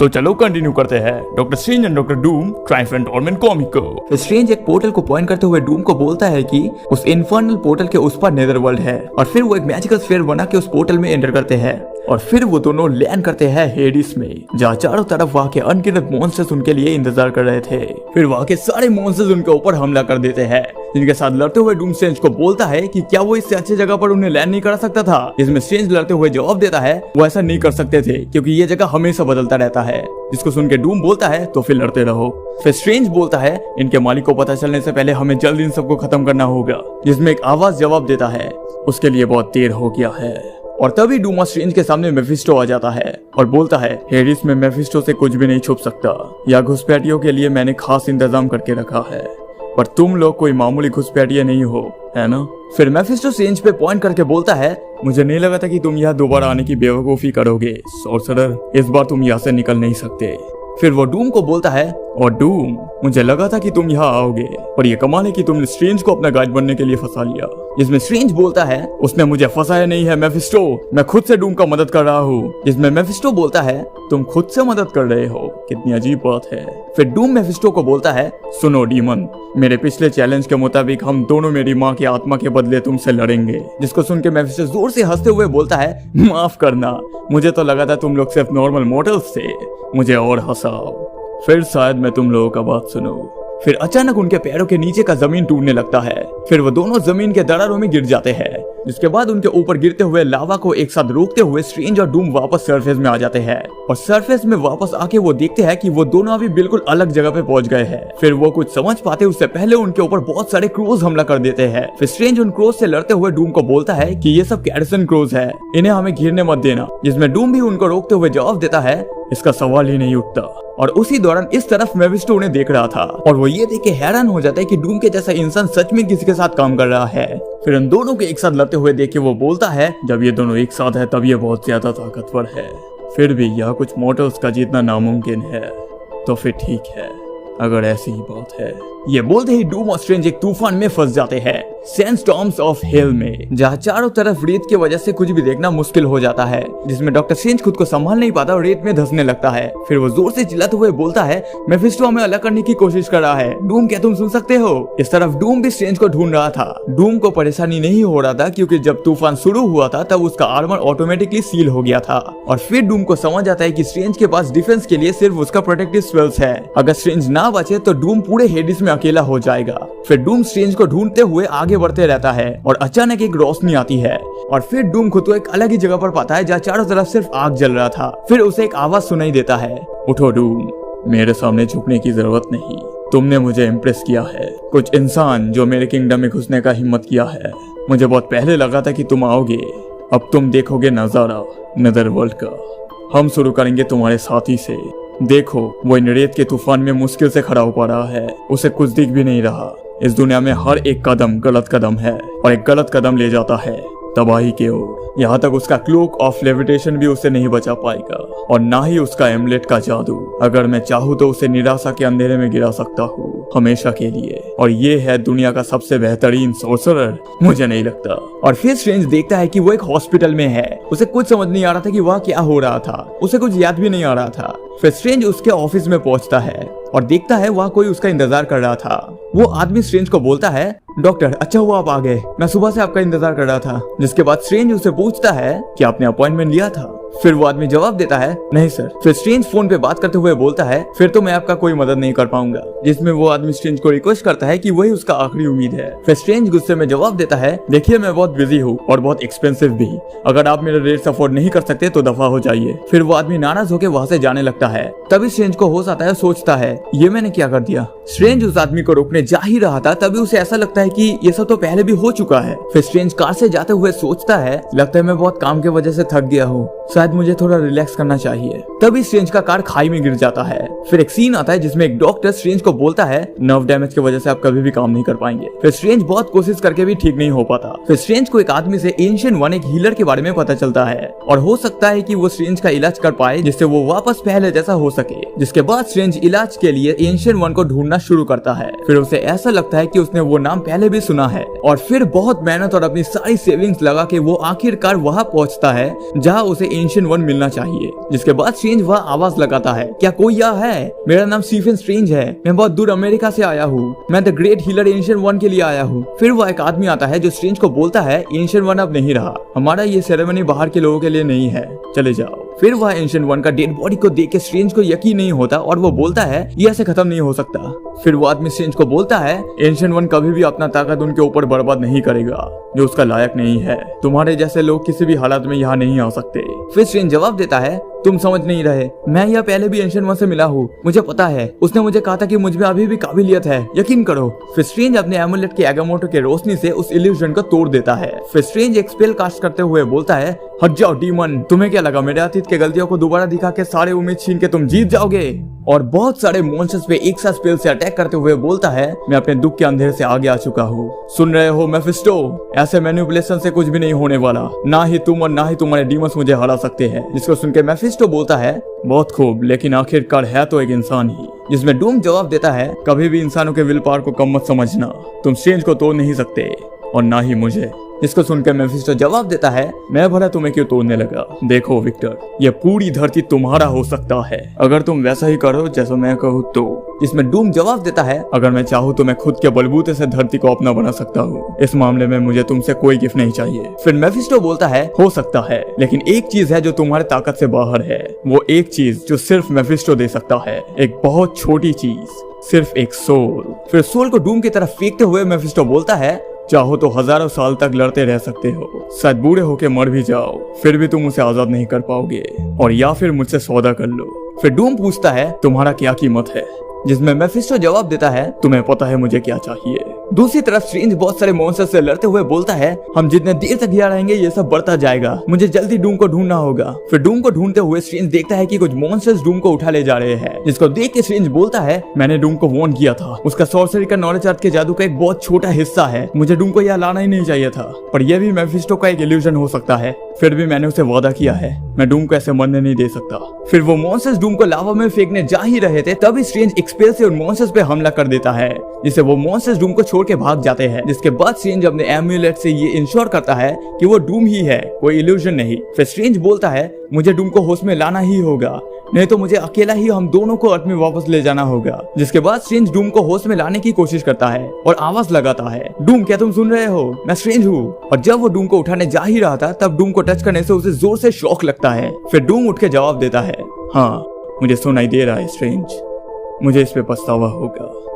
तो चलो कंटिन्यू करते हैं doctor strange and doctor Doom Trident torment comic को। फिर स्ट्रेंज एक पोर्टल को पॉइंट करते हुए डूम को बोलता है कि उस इन्फर्नल पोर्टल के उस पर नेदरवर्ल्ड है, और फिर वो एक मैजिकल स्फीयर बना के उस पोर्टल में एंटर करते हैं और फिर वो दोनों लैंड करते हैं हेडिस में, जहाँ चारों तरफ वहाँ के अनगिनत मॉन्स्टर्स उनके लिए इंतजार कर रहे थे। फिर वहाँ के सारे मॉन्स्टर्स उनके ऊपर हमला कर देते हैं, जिनके साथ लड़ते हुए डूम स्ट्रेंज को बोलता है कि क्या वो इससे अच्छी जगह पर उन्हें लैंड नहीं कर सकता था। इसमें स्ट्रेंज लड़ते हुए जवाब देता है वो ऐसा नहीं कर सकते थे क्योंकि ये जगह हमेशा बदलता रहता है, जिसको सुन के डूम बोलता है तो फिर लड़ते रहो। फिर स्ट्रेंज बोलता है इनके मालिक को पता चलने से पहले हमें जल्द इन सबको खत्म करना होगा, जिसमें एक आवाज जवाब देता है उसके लिए बहुत देर हो गया है। और तभी डूम और स्ट्रेंज के सामने मेफिस्टो आ जाता है और बोलता है हेडिस में मेफिस्टो से कुछ भी नहीं छुप सकता, या घुसपैठियों के लिए मैंने खास इंतजाम करके रखा है, पर तुम लोग कोई मामूली घुसपैठिए नहीं हो, है ना। फिर मेफिस्टो स्ट्रेंज पे पॉइंट करके बोलता है मुझे नहीं लगा था कि तुम यहाँ दोबारा आने की बेवकूफी करोगे सॉर्सरर, इस बार तुम यहाँ से निकल नहीं सकते। फिर वो डूम को बोलता है और डूम मुझे लगा था कि तुम यहाँ आओगे, पर ये कमाल है कि तुमने स्ट्रेंज को अपना गाइड बनने के लिए फंसा लिया। जिसमें स्ट्रेंज बोलता है उसने मुझे फंसाया नहीं है मेफिस्टो, मैं खुद से डूम का मदद कर रहा हूँ। जिसमें मेफिस्टो बोलता है तुम खुद से मदद कर रहे हो, कितनी अजीब बात है। फिर डूम मेफिस्टो को बोलता है सुनो डीमन, मेरे पिछले चैलेंज के मुताबिक हम दोनों मेरी माँ की आत्मा के बदले तुमसे लड़ेंगे। जिसको सुन के मेफिस्टो जोर से हंसते हुए बोलता है माफ करना, मुझे तो लगा था तुम लोग सिर्फ नॉर्मल मॉडल्स थे, मुझे और हंसाओ, फिर शायद मैं तुम लोगों का बात सुनूं। फिर अचानक उनके पैरों के नीचे का जमीन टूटने लगता है, फिर वो दोनों जमीन के दरारों में गिर जाते हैं, जिसके बाद उनके ऊपर गिरते हुए लावा को एक साथ रोकते हुए स्ट्रेंज और डूम वापस सरफेस में आ जाते हैं। और सरफेस में वापस आके वो देखते हैं कि वो दोनों अभी बिल्कुल अलग जगह पे पहुंच गए हैं। फिर वो कुछ समझ पाते उससे पहले उनके ऊपर बहुत सारे क्रोज हमला कर देते हैं। फिर स्ट्रेंज उन क्रोज से लड़ते हुए डूम को बोलता है कि ये सब कैरिसन क्रोज है, इन्हें हमें घिरने मत देना। जिसमें डूम भी उनको रोकते हुए जवाब देता है इसका सवाल ही नहीं उठता। और उसी दौरान इस तरफ मेफिस्टो उन्हें देख रहा था और वो ये देख के हैरान हो जाता है कि डूम के जैसा इंसान सच में किसी के साथ काम कर रहा है। फिर उन दोनों के एक साथ लड़ते हुए देख के वो बोलता है जब ये दोनों एक साथ है तब ये बहुत ज्यादा ताकतवर है, फिर भी यह कुछ मॉर्टल्स का जीतना नामुमकिन है, तो फिर ठीक है अगर ऐसी ही बात है। ये बोलते ही डूम और स्ट्रेंज एक तूफान में फंस जाते हैं, सैंडस्टॉर्म्स ऑफ हेल में, जहाँ चारों तरफ रेत की वजह से कुछ भी देखना मुश्किल हो जाता है। जिसमें डॉक्टर स्ट्रेंज खुद को संभाल नहीं पाता और रेत में धंसने लगता है। फिर वो जोर से चिल्लाते हुए बोलता है मेफिस्टो हमें अलग करने की कोशिश कर रहा है, डूम क्या तुम सुन सकते हो। इस तरफ डूम भी स्ट्रेंज को ढूंढ रहा था। डूम को परेशानी नहीं हो रहा था क्योंकि जब तूफान शुरू हुआ था तब उसका आर्मर ऑटोमेटिकली सील हो गया था। और फिर डूम को समझ आता है कि स्ट्रेंज के पास डिफेंस के लिए सिर्फ उसका प्रोटेक्टिव स्पेल्स है, अगर स्ट्रेंज ना बचे तो डूम पूरे हेडिस में अकेला हो जाएगा। फिर डूम स्ट्रेंज को ढूंढते हुए आगे बढ़ते रहता है और अचानक एक रोशनी आती है और फिर डूम खुद को एक अलग ही जगह पर पाता है जहाँ चारों तरफ सिर्फ आग जल रहा था। फिर उसे एक आवाज सुनाई देता है उठो डूम, मेरे सामने झुकने की जरूरत नहीं, तुमने मुझे इम्प्रेस किया है। कुछ इंसान जो मेरे किंगडम में घुसने का हिम्मत किया है, मुझे बहुत पहले लगा था कि तुम आओगे, अब तुम देखोगे नजारा नेदरवर्ल्ड का। हम शुरू करेंगे तुम्हारे साथी से, देखो वो इन रेत के तूफान में मुश्किल से खड़ा हो पा रहा है, उसे कुछ दिख भी नहीं रहा। इस दुनिया में हर एक कदम गलत कदम है और एक गलत कदम ले जाता है तबाही की ओर। यहाँ तक उसका क्लोक ऑफ लेविटेशन भी उसे नहीं बचा पाएगा और ना ही उसका एमलेट का जादू। अगर मैं चाहूँ तो उसे निराशा के अंधेरे में गिरा सकता हूँ हमेशा के लिए, और ये है दुनिया का सबसे बेहतरीन सॉर्सरर, मुझे नहीं लगता। और फिर स्ट्रेंज देखता है कि वो एक हॉस्पिटल में है, उसे कुछ समझ नहीं आ रहा था कि वह क्या हो रहा था, उसे कुछ याद भी नहीं आ रहा था। फिर स्ट्रेंज उसके ऑफिस में पहुंचता है और देखता है वहाँ कोई उसका इंतजार कर रहा था। वो आदमी स्ट्रेंज को बोलता है डॉक्टर अच्छा हुआ आप आ गए, मैं सुबह से आपका इंतजार कर रहा था। जिसके बाद स्ट्रेंज उसे पूछता है कि आपने अपॉइंटमेंट लिया था। फिर वो आदमी जवाब देता है नहीं सर। फिर स्ट्रेंज फोन पे बात करते हुए बोलता है फिर तो मैं आपका कोई मदद नहीं कर पाऊंगा। जिसमें वो आदमी स्ट्रेंज को रिक्वेस्ट करता है कि वही उसका आखिरी उम्मीद है। फिर स्ट्रेंज गुस्से में जवाब देता है देखिए मैं बहुत बिजी हूँ और बहुत एक्सपेंसिव भी, अगर आप मेरे रेट्स अफोर्ड नहीं कर सकते तो दफा हो जाइए। फिर वो आदमी नाराज होकर वहाँ से जाने लगता है। तभी स्ट्रेंज को होश आता है, सोचता है ये मैंने क्या कर दिया। स्ट्रेंज उस आदमी को रोकने जा ही रहा था तभी उसे ऐसा लगता है कि ये सब तो पहले भी हो चुका है। फिर स्ट्रेंज कार से जाते हुए सोचता है लगता है मैं बहुत काम की वजह से थक गया हूँ, शायद मुझे थोड़ा रिलैक्स करना चाहिए। तभी स्ट्रेंज का कार खाई में गिर जाता है। फिर एक सीन आता है जिसमें एक डॉक्टर स्ट्रेंज को बोलता है नर्व डैमेज की वजह से आप कभी भी काम नहीं कर पाएंगे। फिर स्ट्रेंज बहुत कोशिश करके भी ठीक नहीं हो पाता। फिर स्ट्रेंज को एक आदमी से एंशिएंट वन एक हीलर के बारे में पता चलता है और हो सकता है कि वो स्ट्रेंज का इलाज कर पाए जिससे वो वापस पहले जैसा हो सके। जिसके बाद स्ट्रेंज इलाज के लिए एंशिएंट वन को ढूंढना शुरू करता है। फिर उसे ऐसा लगता है कि उसने वो नाम पहले भी सुना है और फिर बहुत मेहनत और अपनी सारी सेविंग्स लगा के वो आखिरकार वहाँ पहुँचता है जहाँ उसे एंशिएंट वन मिलना चाहिए। जिसके बाद स्ट्रेंज वह आवाज लगाता है, क्या कोई यह है? मेरा नाम स्टीफन स्ट्रेंज है, मैं बहुत दूर अमेरिका से आया हूँ, मैं the great healer ancient one के लिए आया हूँ। फिर वह एक आदमी आता है जो स्ट्रेंज को बोलता है एंशिएंट वन अब नहीं रहा, हमारा ये सेरेमनी बाहर के लोगों के लिए नहीं है, चले जाओ। फिर वह एंशिएंट वन का डेड बॉडी को देख के स्ट्रेंज को यकीन नहीं होता और वो बोलता है ये ऐसे खत्म नहीं हो सकता। फिर वो आदमी स्ट्रेंज को बोलता है एंशिएंट वन कभी भी अपना ताकत उनके ऊपर बर्बाद नहीं करेगा जो उसका लायक नहीं है, तुम्हारे जैसे लोग किसी भी हालत में यहाँ नहीं आ सकते। फिर स्ट्रेंज जवाब देता है तुम समझ नहीं रहे, मैं यह पहले भी एंशिएंट वन से मिला हूँ, मुझे पता है, उसने मुझे कहा था कि मुझ में अभी भी काबिलियत है, यकीन करो। फिर स्ट्रेंज अपने एमुलेट के एगामोटो के रोशनी से उस इल्यूजन को तोड़ देता है। फिर स्ट्रेंज एक स्पेल कास्ट करते हुए बोलता है हट जाओ डीमन, तुम्हें क्या लगा मेरे अतीत के गलतियों को दोबारा दिखा के सारे उम्मीद छीन के तुम जीत जाओगे? और बहुत सारे मॉन्स्टर्स पे एक साथ स्पेल से अटैक करते हुए बोलता है मैं अपने दुख के अंधेरे से आगे आ चुका हूँ। सुन रहे हो मेफिस्टो, ऐसे मैनिपुलेशन से कुछ भी नहीं होने वाला, ना ही तुम और ना ही तुम्हारे डीमंस मुझे हरा सकते हैं। जिसको सुन के मेफिस्टो बोलता है बहुत खूब, लेकिन आखिरकार है तो एक इंसान ही। जिसमें डूम जवाब देता है कभी भी इंसानों के विल पावर को कम मत समझना, तुम स्ट्रेंज को तोड़ नहीं सकते और ना ही मुझे। जिसको सुनकर मेफिस्टो जवाब देता है मैं भला तुम्हें क्यों तोड़ने लगा, देखो विक्टर ये पूरी धरती तुम्हारा हो सकता है अगर तुम वैसा ही करो जैसा मैं कहूँ तो। जिसमें डूम जवाब देता है अगर मैं चाहूँ तो मैं खुद के बलबूते से धरती को अपना बना सकता हूँ, इस मामले में मुझे तुमसे कोई गिफ्ट नहीं चाहिए। फिर मेफिस्टो बोलता है हो सकता है, लेकिन एक चीज है जो तुम्हारे ताकत से बाहर है, वो एक चीज जो सिर्फ मेफिस्टो दे सकता है, एक बहुत छोटी चीज, सिर्फ एक सोल। फिर सोल को डूम की तरफ फेंकते हुए मेफिस्टो बोलता है चाहो तो हजारों साल तक लड़ते रह सकते हो, शायद बूढ़े होके मर भी जाओ, फिर भी तुम उसे आजाद नहीं कर पाओगे, और या फिर मुझसे सौदा कर लो। फिर डूम पूछता है तुम्हारा क्या कीमत है? जिसमें मेफिस्टो जवाब देता है तुम्हें पता है मुझे क्या चाहिए। दूसरी तरफ स्ट्रेंज बहुत सारे मॉन्स्टर से लड़ते हुए बोलता है हम जितने देर तक यहाँ रहेंगे ये सब बढ़ता जाएगा, मुझे जल्दी डूम को ढूंढना होगा। फिर डूम को ढूंढते हुए स्ट्रेंज देखता है कि कुछ मॉन्स्टर्स डूम को उठा ले जा रहे हैं। जिसको देख के स्ट्रेंज बोलता है मैंने डूम को वार्न किया था, उसका सॉर्सरी का नॉलेज अर्थ के जादू का एक बहुत छोटा हिस्सा है, मुझे डूम को यहाँ लाना ही नहीं चाहिए था, पर यह भी मेफिस्टो का एक इल्यूजन हो सकता है, फिर भी मैंने उसे वादा किया है मैं डूम को ऐसे मरने नहीं दे सकता। फिर वो मॉन्स्टर्स डूम को लावा में फेंकने जा ही रहे थे तभी स्ट्रेंज एक स्पेल से उन मॉन्स्टर्स पे हमला कर देता है, जिससे वो मॉन्स्टर्स डूम को छोड़ के भाग जाते हैं। जिसके बाद स्ट्रेंज अपने एम्यूलेट से ये इंश्योर करता है कि वो डूम ही है, कोई इल्यूजन नहीं। फिर स्ट्रेंज बोलता है मुझे डूम को होश में लाना ही होगा, नहीं तो मुझे अकेला ही हम दोनों को अर्थ में वापस ले जाना होगा। जिसके बाद स्ट्रेंज डूम को होश में लाने की कोशिश करता है और आवाज लगाता है डूम क्या तुम सुन रहे हो, मैं स्ट्रेंज हूँ। और जब वो डूम को उठाने जा ही रहा था तब डूम को टच करने से उसे जोर से शॉक लगता है। फिर डूम उठ के जवाब देता है हाँ मुझे सुनाई दे रहा है स्ट्रेंज, मुझे इस पे पछतावा होगा।